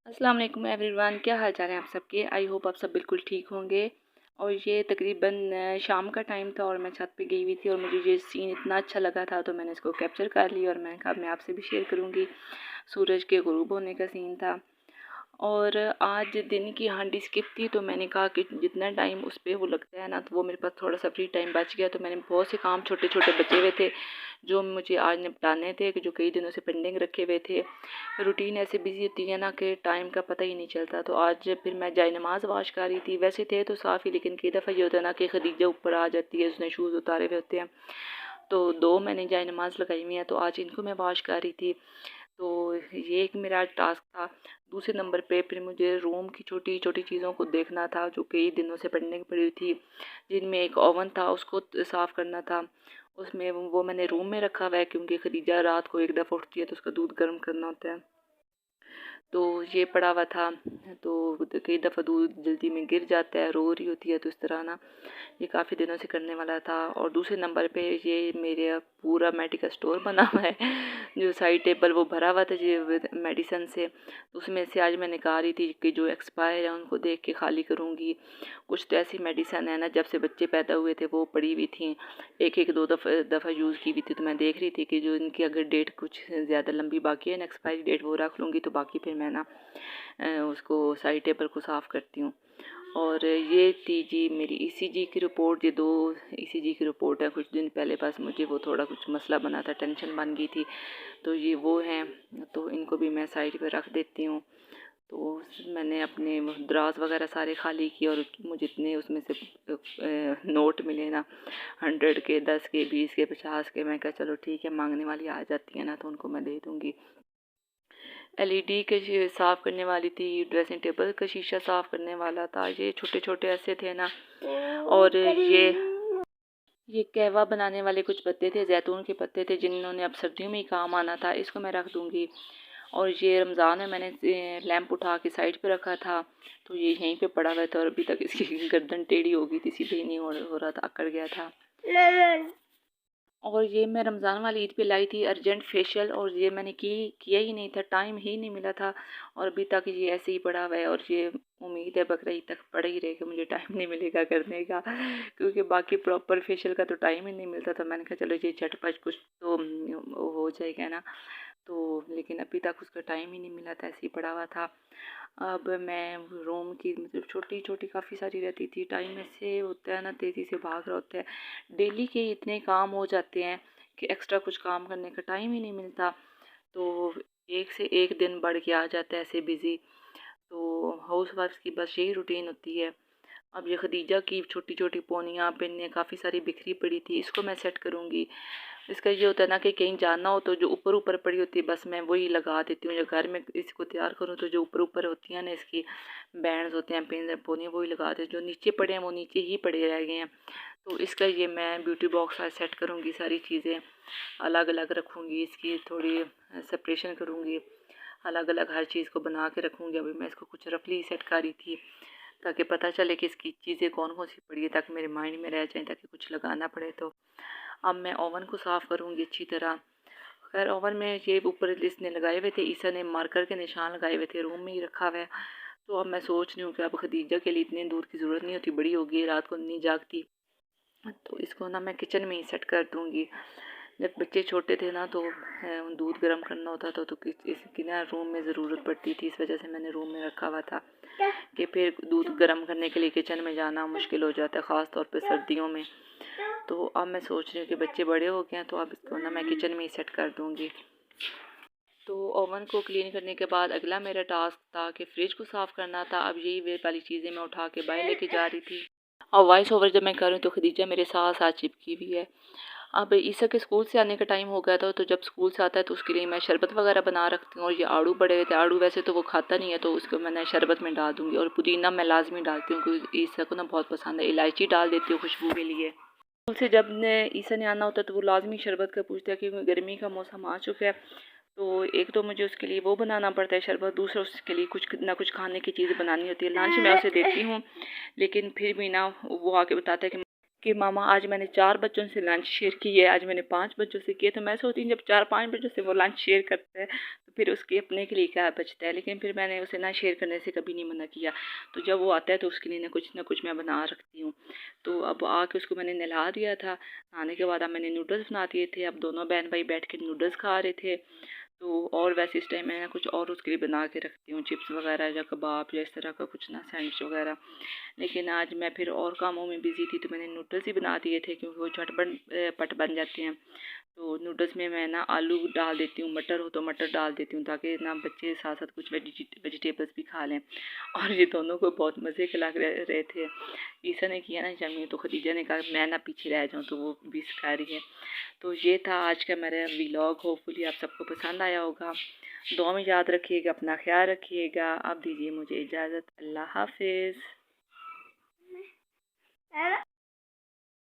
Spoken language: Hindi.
अस्सलाम वालेकुम एवरीवन, क्या हाल चाल है आप सबके। आई होप आप सब बिल्कुल ठीक होंगे। और ये तकरीबन शाम का टाइम था और मैं छत पे गई हुई थी और मुझे ये सीन इतना अच्छा लगा था तो मैंने इसको कैप्चर कर लिया और मैंने कहा मैं आपसे भी शेयर करूँगी। सूरज के गुरूब होने का सीन था और आज दिन की हांडी स्किप थी तो मैंने कहा कि जितना टाइम उस पर वो लगता है ना तो वो मेरे पास थोड़ा सा फ्री टाइम बच गया। तो मैंने बहुत से काम छोटे छोटे बचे हुए थे जो मुझे आज निपटाने थे, कि जो कई दिनों से पेंडिंग रखे हुए थे। रूटीन ऐसे बिजी होती है ना कि टाइम का पता ही नहीं चलता। तो आज फिर मैं जाए नमाज़ वाश कर रही थी। वैसे थे तो साफ़ ही, लेकिन कई दफ़ा ये होता है ना कि खदीजा ऊपर आ जाती है, उसने शूज़ उतारे हुए होते हैं। तो दो मैंने जाए नमाज़ लगाई हुई हैं तो आज इनको मैं वाश कर रही थी। तो ये एक मेरा टास्क था। दूसरे नंबर पे फिर मुझे रूम की छोटी छोटी चीज़ों को देखना था जो कई दिनों से पेंडिंग पड़ी हुई थी, जिनमें एक ओवन था उसको साफ़ करना था। उसमें वो मैंने रूम में रखा हुआ है क्योंकि खदीजा रात को एक दफ़ा उठती है तो उसका दूध गर्म करना होता है। तो ये पड़ा हुआ था। तो कई दफ़ा दूध जल्दी में गिर जाता है, रो रही होती है, तो इस तरह ना ये काफ़ी दिनों से करने वाला था। और दूसरे नंबर पे ये मेरे पूरा मेडिकल स्टोर बना हुआ है जो साइड टेबल वो भरा हुआ था ये मेडिसन से। तो उसमें से आज मैं निकाल रही थी कि जो एक्सपायर है उनको देख के खाली करूँगी। कुछ तो ऐसी मेडिसन है ना, जब से बच्चे पैदा हुए थे वो पड़ी हुई थी, एक एक दो दफ़ा यूज़ की हुई थी। तो मैं देख रही थी कि जो इनकी अगर डेट कुछ ज़्यादा लंबी बाकी है ना, एक्सपायरी डेट, वो रख लूँगी तो बाकी फिर मैं ना उसको साइड टेबल को साफ़ करती हूँ। और ये थी जी मेरी ईसीजी की रिपोर्ट। ये 2 ईसीजी की रिपोर्ट है। कुछ दिन पहले बस मुझे वो थोड़ा कुछ मसला बना था, टेंशन बन गई थी, तो ये वो हैं। तो इनको भी मैं साइड पे रख देती हूँ। तो मैंने अपने दराज वगैरह सारे खाली किए और मुझे इतने उसमें से नोट मिले ना, 100 के, 10 के, 20 के, 50 के। मैं कहा चलो ठीक है, मांगने वाली आ जाती है ना तो उनको मैं दे दूँगी। एलईडी के साफ़ करने वाली थी, ड्रेसिंग टेबल का शीशा साफ़ करने वाला था। ये छोटे छोटे ऐसे थे ना। और ये कहवा बनाने वाले कुछ पत्ते थे, जैतून के पत्ते थे, जिन्होंने अब सर्दियों में ही काम आना था। इसको मैं रख दूँगी। और ये रमज़ान में मैंने लैंप उठा के साइड पे रखा था तो ये यहीं पे पड़ा हुआ था और अभी तक इसकी गर्दन टेढ़ी हो गई थी, सीधे ही नहीं हो रहा था, अकड़ गया था। और ये मैं रमज़ान वाली ईद पे लाई थी अर्जेंट फेशियल, और ये मैंने किया ही नहीं था, टाइम ही नहीं मिला था। और अभी तक ये ऐसे ही पड़ा हुआ है और ये उम्मीद है बकरीद तक पड़ा ही रहेगा, मुझे टाइम नहीं मिलेगा करने का क्योंकि बाकी प्रॉपर फेशियल का तो टाइम ही नहीं मिलता था। मैंने कहा चलो ये झटपट कुछ तो हो जाएगा ना। तो लेकिन अभी तक उसका टाइम ही नहीं मिला था, ऐसे ही पड़ा हुआ था। अब मैं रूम की मतलब छोटी छोटी काफ़ी सारी रहती थी, टाइम ऐसे होता है ना, तेज़ी से भाग रहा होता है। डेली के इतने काम हो जाते हैं कि एक्स्ट्रा कुछ काम करने का टाइम ही नहीं मिलता। तो एक से एक दिन बढ़ के आ जाता है ऐसे बिज़ी। तो हाउस वाइफ्स की बस यही रूटीन होती है। अब ये खदीजा की छोटी छोटी पोनियाँ पिन्ने काफ़ी सारी बिखरी पड़ी थी, इसको मैं सेट करूँगी। इसका ये होता है ना कि कहीं जाना हो तो जो ऊपर ऊपर पड़ी होती है बस मैं वही लगा देती हूँ। या घर में इसको तैयार करूँ तो जो ऊपर ऊपर होती हैं ना, इसकी बैंड्स होते हैं, पिन पोनी, वही लगा देती हूँ। जो नीचे पड़े हैं वो नीचे ही पड़े रह गए हैं। तो इसका ये मैं ब्यूटी बॉक्स आज सेट करूँगी, सारी चीज़ें अलग अलग रखूँगी, इसकी थोड़ी सेपरेशन करूँगी, अलग अलग हर चीज़ को बना के रखूँगी। अभी मैं इसको कुछ रफली सेट कर रही थी ताकि पता चले कि इसकी चीज़ें कौन कौन सी पड़ी है, ताकि मेरे माइंड में रह जाए, ताकि कुछ लगाना पड़े तो। अब मैं ओवन को साफ़ करूँगी अच्छी तरह। खैर ओवन में ये ऊपर इसने लगाए हुए थे, ईसा ने मार्कर के निशान लगाए हुए थे, रूम में ही रखा हुआ है। तो अब मैं सोच रही हूँ कि अब खदीजा के लिए इतनी दूर की ज़रूरत नहीं होती, बड़ी होगी, रात को नहीं जागती, तो इसको ना मैं किचन में ही सेट कर दूँगी। जब बच्चे छोटे थे ना तो दूध गर्म करना होता था तो इसकी ना रूम में ज़रूरत पड़ती थी, इस वजह से मैंने रूम में रखा हुआ था कि फिर दूध गर्म करने के लिए किचन में जाना मुश्किल हो जाता है, ख़ास तौर पे सर्दियों में। तो अब मैं सोच रही हूँ कि बच्चे बड़े हो गए हैं तो अब इसको ना मैं किचन में ही सेट कर दूँगी। तो ओवन को क्लीन करने के बाद अगला मेरा टास्क था कि फ्रिज को साफ़ करना था। अब यही वे वाली चीज़ें मैं उठा के बाहर लेके जा रही थी और वॉइस ओवर जब मैं कर रही हूँ तो खदीजा मेरे साथ साथ चिपकी हुई है। अब ईसा के स्कूल से आने का टाइम हो गया था तो जब स्कूल से आता है तो उसके लिए मैं शरबत वगैरह बना रखती हूँ। और ये आड़ू पड़े हुए थे, आड़ू वैसे तो वो खाता नहीं है तो उसको मैंने शरबत में डाल दूँगी। और पुदीना मैं लाजमी डालती हूँ क्योंकि ईसा को ना बहुत पसंद है, इलायची डाल देती हूँ खुशबू के लिए। स्कूल से जब ईसा ने आना होता है तो वो लाजमी शरबत का पूछता है क्योंकि गर्मी का मौसम आ चुका है। तो एक तो मुझे उसके लिए वो बनाना पड़ता है शरबत, दूसरा उसके लिए कुछ ना कुछ खाने की चीज़ बनानी होती है। लंच मैं उसे देती हूँ लेकिन फिर भी ना वो आके बताता है कि मामा आज मैंने 4 बच्चों से लंच शेयर की है, आज मैंने 5 बच्चों से किया। तो मैं सोचती हूँ जब 4-5 बच्चों से वो लंच शेयर करता है तो फिर उसके अपने के लिए क्या बचता है, लेकिन फिर मैंने उसे ना शेयर करने से कभी नहीं मना किया। तो जब वो आता है तो उसके लिए ना कुछ मैं बना रखती हूँ। तो अब आके उसको मैंने नहला दिया था। नहाने के बाद अब मैंने नूडल्स बना दिए थे। अब दोनों बहन भाई बैठ के नूडल्स खा रहे थे। तो और वैसे इस टाइम मैं ना कुछ और उसके लिए बना के रखती हूँ, चिप्स वगैरह या कबाब या इस तरह का कुछ ना, सैंडविच वगैरह। लेकिन आज मैं फिर और कामों में बिज़ी थी तो मैंने नूडल्स ही बना दिए थे, क्योंकि वो पट बन जाते हैं। तो नूडल्स में मैं ना आलू डाल देती हूँ, मटर हो तो मटर डाल देती हूँ, ताकि ना बच्चे साथ साथ कुछ वेजिटेबल्स भी खा लें। और ये दोनों को बहुत मज़े के लग रहे थे। ईसा ने किया ना जमी, तो खदीजा ने कहा मैं ना पीछे रह जाऊँ, तो वो भी सिखा रही है। तो ये था आज का मेरा व्लॉग। होपफुली आप सबको पसंद आया होगा। दुआ में याद रखिएगा, अपना ख्याल रखिएगा। आप दीजिए मुझे इजाज़त। अल्लाह हाफिज़।